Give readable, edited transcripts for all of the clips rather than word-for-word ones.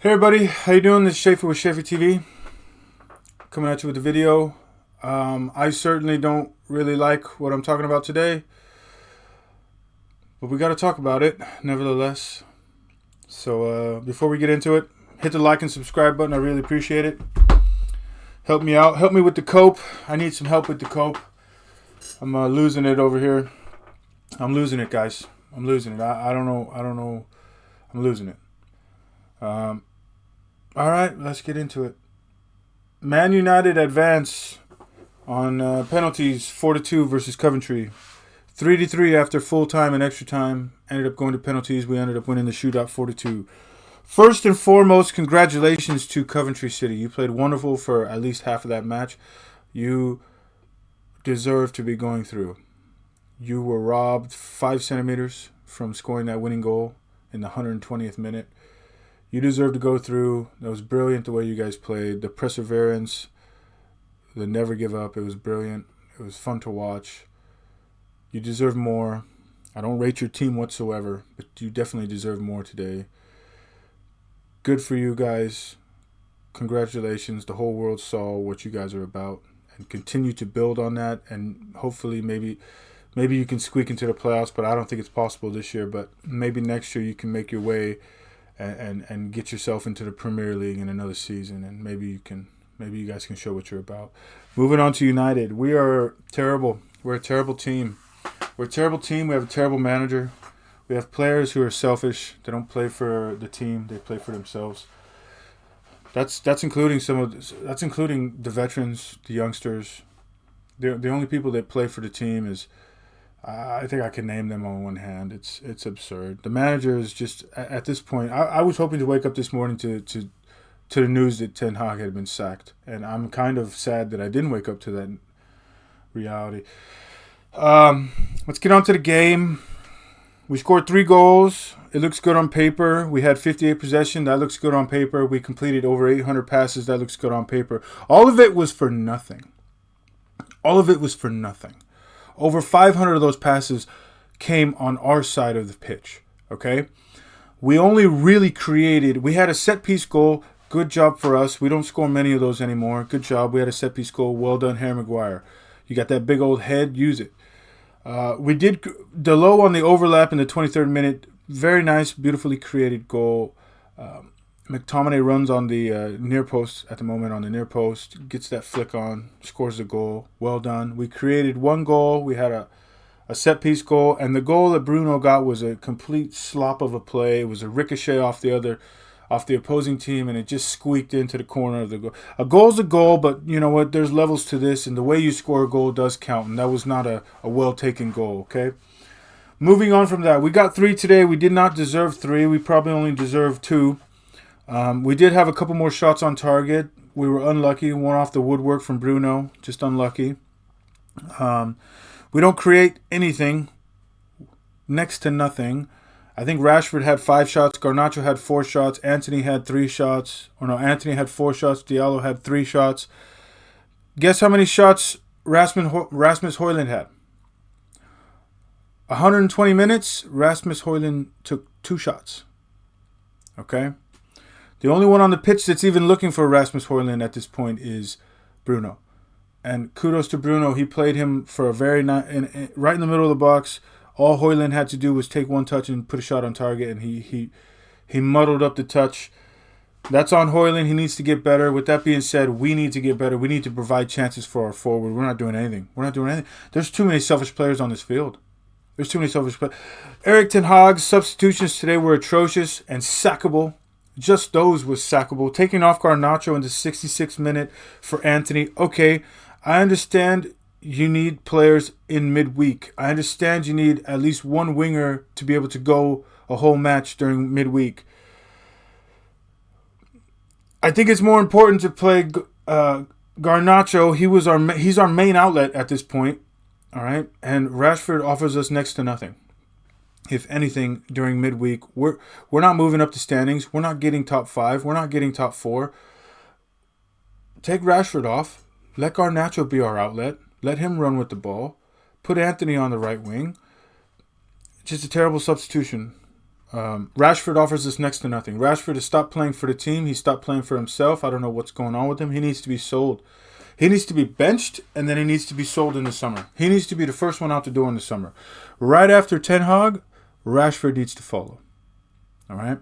Hey everybody, how you doing? This is Schaefer with Schaefer TV, coming at you with a video. I certainly don't really like what I'm talking about today, but we got to talk about it nevertheless. So before we get into it, hit the like and subscribe button. I really appreciate it. Help me out. Help me with the cope. I need some help with the cope. I'm losing it over here. I'm losing it, guys. I'm losing it. I don't know. I'm losing it. All right, let's get into it. Man United advance on penalties 4-2 versus Coventry. 3-3 after full time and extra time. Ended up going to penalties. We ended up winning the shootout 4-2. First and foremost, congratulations to Coventry City. You played wonderful for at least half of that match. You deserve to be going through. You were robbed 5 centimeters from scoring that winning goal in the 120th minute. You deserve to go through. That was brilliant the way you guys played. The perseverance, the never give up. It was brilliant. It was fun to watch. You deserve more. I don't rate your team whatsoever, but you definitely deserve more today. Good for you guys. Congratulations. The whole world saw what you guys are about, and continue to build on that. And hopefully maybe you can squeak into the playoffs, but I don't think it's possible this year. But maybe next year you can make your way and get yourself into the Premier League in another season, and maybe you guys can show what you're about. Moving on to United. We are terrible. We're a terrible team. We're a terrible team. We have a terrible manager. We have players who are selfish. They don't play for the team. They play for themselves. That's including including the veterans, the youngsters. The only people that play for the team is, I think I can name them on one hand. It's absurd. The manager is just, at this point, I was hoping to wake up this morning to the news that Ten Hag had been sacked, and I'm kind of sad that I didn't wake up to that reality. Let's get on to the game. We scored 3 goals. It looks good on paper. We had 58 possession. That looks good on paper. We completed over 800 passes. That looks good on paper. All of it was for nothing. All of it was for nothing. Over 500 of those passes came on our side of the pitch, okay? We only really created, we had a set-piece goal. Good job for us. We don't score many of those anymore. Good job. We had a set-piece goal. Well done, Harry Maguire. You got that big old head. Use it. We did Delo on the overlap in the 23rd minute. Very nice, beautifully created goal. McTominay runs on the near post at the moment, on the near post, gets that flick on, scores the goal. Well done. We created 1 goal. We had a set-piece goal, and the goal that Bruno got was a complete slop of a play. It was a ricochet off the opposing team, and it just squeaked into the corner of the goal. A goal's a goal, but you know what? There's levels to this, and the way you score a goal does count, and that was not a well-taken goal, okay? Moving on from that, we got 3 today. We did not deserve 3. We probably only deserved 2. We did have a couple more shots on target. We were unlucky. One off the woodwork from Bruno. Just unlucky. We don't create anything. Next to nothing. I think Rashford had 5 shots. Garnacho had 4 shots. Anthony had 3 shots. Anthony had 4 shots. Diallo had 3 shots. Guess how many shots Rasmus Højlund had? 120 minutes. Rasmus Højlund took 2 shots. Okay? The only one on the pitch that's even looking for Rasmus Højlund at this point is Bruno. And kudos to Bruno. He played him for a very right in the middle of the box. All Højlund had to do was take 1 touch and put a shot on target, and he muddled up the touch. That's on Højlund. He needs to get better. With that being said, we need to get better. We need to provide chances for our forward. We're not doing anything. There's too many selfish players on this field. There's too many selfish players. Erik ten Hag's substitutions today were atrocious and sackable. Just those was sackable. Taking off Garnacho in the 66th minute for Anthony. Okay, I understand you need players in midweek. I understand you need at least 1 winger to be able to go a whole match during midweek. I think it's more important to play Garnacho. He's our main outlet at this point. All right, and Rashford offers us next to nothing. If anything, during midweek, we're not moving up the standings. We're not getting top 5. We're not getting top 4. Take Rashford off. Let Garnacho be our outlet. Let him run with the ball. Put Anthony on the right wing. Just a terrible substitution. Rashford offers us next to nothing. Rashford has stopped playing for the team. He stopped playing for himself. I don't know what's going on with him. He needs to be sold. He needs to be benched, and then he needs to be sold in the summer. He needs to be the first one out the door in the summer. Right after Ten Hag, Rashford needs to follow. All right?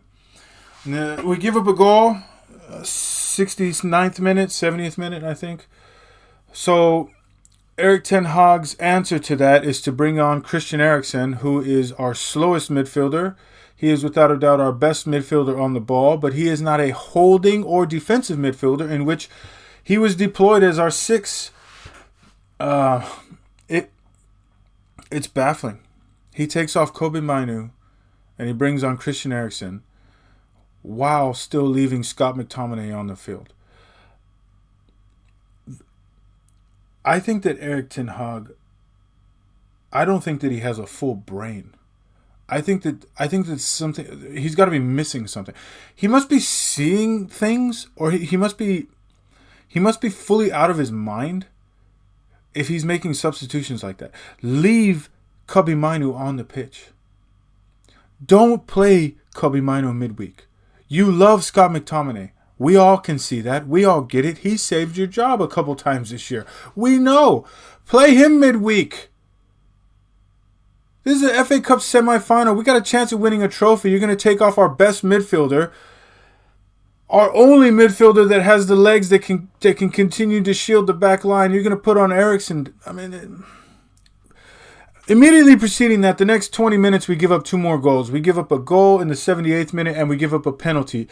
We give up a goal, 69th minute, 70th minute, I think. So Erik Ten Hag's answer to that is to bring on Christian Eriksen, who is our slowest midfielder. He is without a doubt our best midfielder on the ball, but he is not a holding or defensive midfielder, in which he was deployed as our sixth. It's baffling. He takes off Kobe Mainu and he brings on Christian Eriksen while still leaving Scott McTominay on the field. I think that Erik Ten Hag, I don't think that he has a full brain. I think that something, he's got to be missing something. He must be seeing things, or he must be fully out of his mind if he's making substitutions like that. Leave Kobe Mainu on the pitch. Don't play Kobe Mainu midweek. You love Scott McTominay. We all can see that. We all get it. He saved your job a couple times this year. We know. Play him midweek. This is an FA Cup semifinal. We got a chance of winning a trophy. You're going to take off our best midfielder, our only midfielder that has the legs that can continue to shield the back line. You're going to put on Eriksen. I mean, immediately preceding that, the next 20 minutes, we give up 2 more goals. We give up a goal in the 78th minute, and we give up a penalty.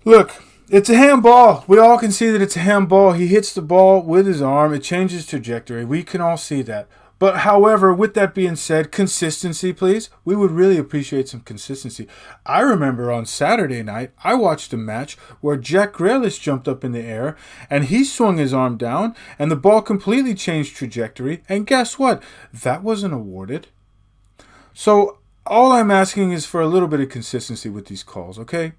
Look, it's a handball. We all can see that it's a handball. He hits the ball with his arm. It changes trajectory. We can all see that. But however, with that being said, consistency, please. We would really appreciate some consistency. I remember on Saturday night, I watched a match where Jack Grealish jumped up in the air and he swung his arm down and the ball completely changed trajectory. And guess what? That wasn't awarded. So all I'm asking is for a little bit of consistency with these calls, okay?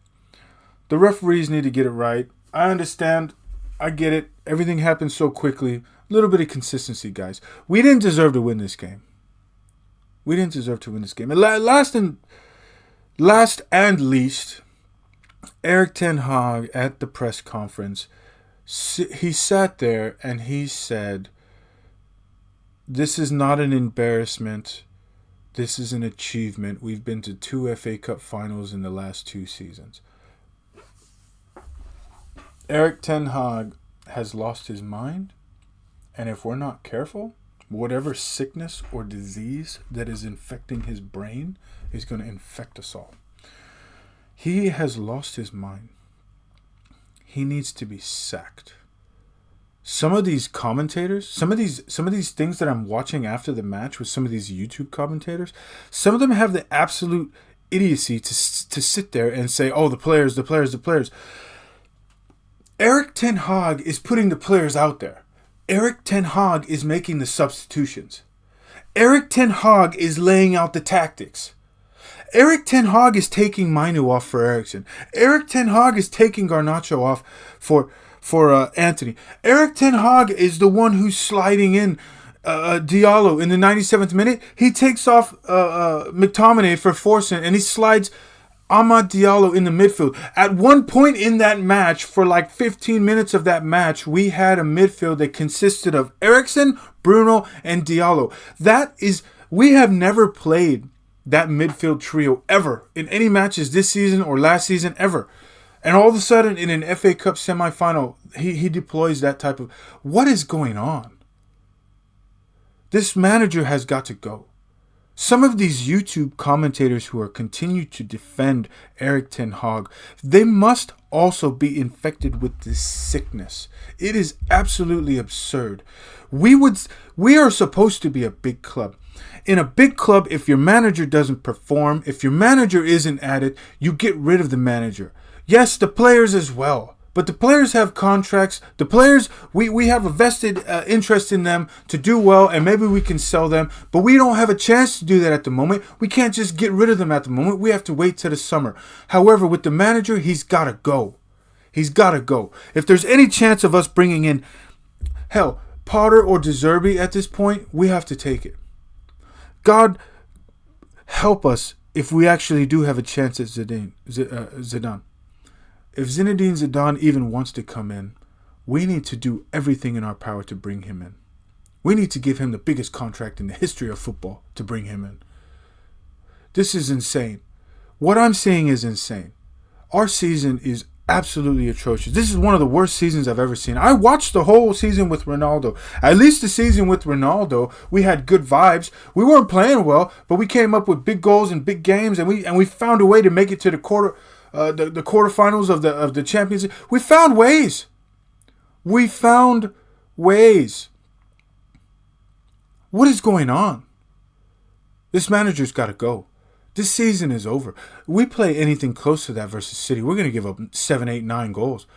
The referees need to get it right. I understand. I get it. Everything happens so quickly. A little bit of consistency, guys. We didn't deserve to win this game. And last and least, Erik Ten Hag at the press conference, he sat there and he said, "This is not an embarrassment. This is an achievement. We've been to 2 FA Cup finals in the last 2 seasons." Erik Ten Hag has lost his mind. And if we're not careful, whatever sickness or disease that is infecting his brain is going to infect us all. He has lost his mind. He needs to be sacked. Some of these commentators, some of these things that I'm watching after the match with some of these YouTube commentators, some of them have the absolute idiocy to sit there and say, "Oh, the players." Erik Ten Hag is putting the players out there. Erik Ten Hag is making the substitutions. Erik Ten Hag is laying out the tactics. Erik Ten Hag is taking Mainu off for Eriksen. Erik Ten Hag is taking Garnacho off for Anthony. Erik Ten Hag is the one who's sliding in Diallo in the 97th minute. He takes off McTominay for Forsen, and he slides Amad Diallo in the midfield. At one point in that match, for like 15 minutes of that match, we had a midfield that consisted of Eriksen, Bruno, and Diallo. We have never played that midfield trio ever in any matches this season or last season ever. And all of a sudden, in an FA Cup semifinal, he deploys that type of... What is going on? This manager has got to go. Some of these YouTube commentators who are continue to defend Erik Ten Hag, they must also be infected with this sickness. It is absolutely absurd. We are supposed to be a big club. In a big club, if your manager doesn't perform, if your manager isn't at it, you get rid of the manager. Yes, the players as well. But the players have contracts. The players, we have a vested interest in them to do well, and maybe we can sell them. But we don't have a chance to do that at the moment. We can't just get rid of them at the moment. We have to wait till the summer. However, with the manager, he's got to go. He's got to go. If there's any chance of us bringing in, hell, Potter or De Zerbi at this point, we have to take it. God, help us if we actually do have a chance at Zidane. If Zinedine Zidane even wants to come in, we need to do everything in our power to bring him in. We need to give him the biggest contract in the history of football to bring him in. This is insane. What I'm saying is insane. Our season is absolutely atrocious. This is one of the worst seasons I've ever seen. I watched the whole season with Ronaldo. At least the season with Ronaldo, we had good vibes. We weren't playing well, but we came up with big goals and big games, and we found a way to make it to the quarterfinals of the Champions League. We found ways. We found ways. What is going on? This manager's got to go. This season is over. We play anything close to that versus City, we're going to give up 7, 8, 9 goals.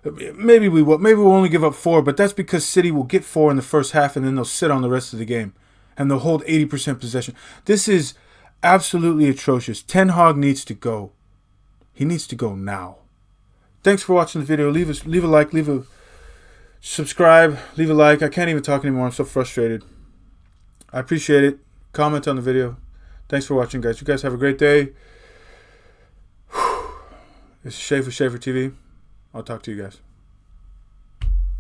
Maybe we will. Maybe we'll only give up 4, but that's because City will get 4 in the first half and then they'll sit on the rest of the game. And they'll hold 80% possession. This is absolutely atrocious. Ten Hag needs to go. He needs to go now. Thanks for watching the video. Leave a like, subscribe, leave a like. I can't even talk anymore. I'm so frustrated. I appreciate it. Comment on the video. Thanks for watching, guys. You guys have a great day. This is Schaefer TV. I'll talk to you guys.